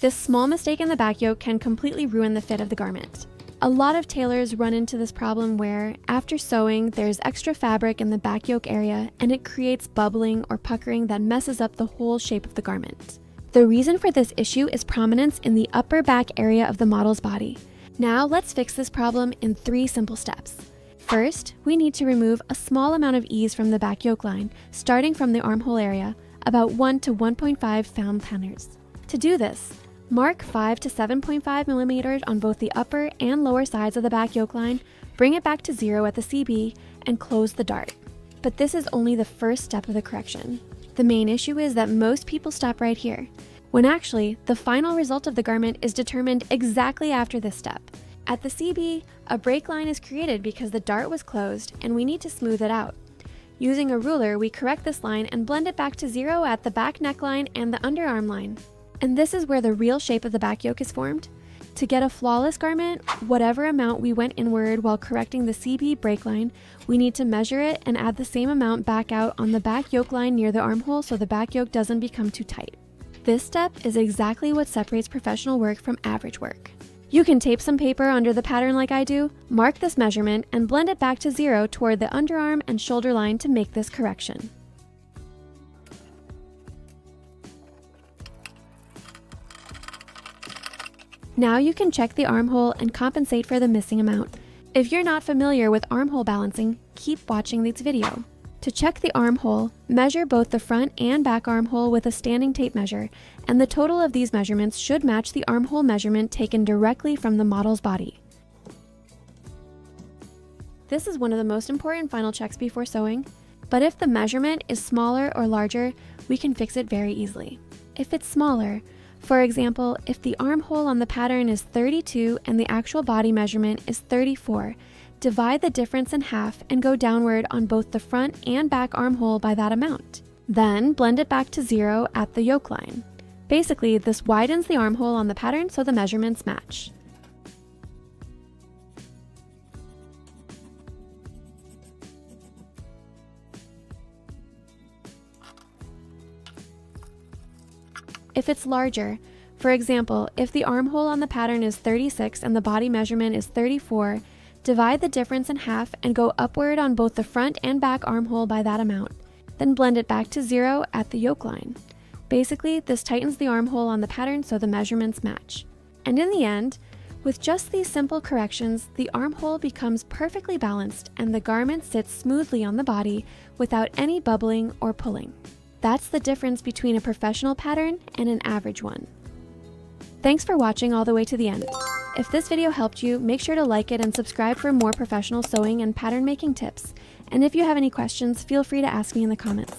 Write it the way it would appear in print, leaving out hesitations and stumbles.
This small mistake in the back yoke can completely ruin the fit of the garment. A lot of tailors run into this problem where, after sewing, there's extra fabric in the back yoke area and it creates bubbling or puckering that messes up the whole shape of the garment. The reason for this issue is prominence in the upper back area of the model's body. Now let's fix this problem in 3 simple steps. First, we need to remove a small amount of ease from the back yoke line, starting from the armhole area, about 1 to 1.5 pound-pounders. To do this, mark 5 to 7.5 millimeters on both the upper and lower sides of the back yoke line, bring it back to 0 at the CB, and close the dart. But this is only the first step of the correction. The main issue is that most people stop right here, when actually, the final result of the garment is determined exactly after this step. At the CB, a break line is created because the dart was closed and we need to smooth it out. Using a ruler, we correct this line and blend it back to 0 at the back neckline and the underarm line. And this is where the real shape of the back yoke is formed. To get a flawless garment, whatever amount we went inward while correcting the CB break line, we need to measure it and add the same amount back out on the back yoke line near the armhole so the back yoke doesn't become too tight. This step is exactly what separates professional work from average work. You can tape some paper under the pattern like I do, mark this measurement, and blend it back to 0 toward the underarm and shoulder line to make this correction. Now you can check the armhole and compensate for the missing amount. If you're not familiar with armhole balancing, keep watching this video. To check the armhole, measure both the front and back armhole with a standing tape measure, and the total of these measurements should match the armhole measurement taken directly from the model's body. This is one of the most important final checks before sewing, but if the measurement is smaller or larger, we can fix it very easily. If it's smaller, for example, if the armhole on the pattern is 32 and the actual body measurement is 34, divide the difference in half and go downward on both the front and back armhole by that amount. Then blend it back to 0 at the yoke line. Basically, this widens the armhole on the pattern so the measurements match. If it's larger, for example, if the armhole on the pattern is 36 and the body measurement is 34, divide the difference in half and go upward on both the front and back armhole by that amount. Then blend it back to 0 at the yoke line. Basically, this tightens the armhole on the pattern so the measurements match. And in the end, with just these simple corrections, the armhole becomes perfectly balanced and the garment sits smoothly on the body without any bubbling or pulling. That's the difference between a professional pattern and an average one. Thanks for watching all the way to the end. If this video helped you, make sure to like it and subscribe for more professional sewing and pattern making tips. And if you have any questions, feel free to ask me in the comments.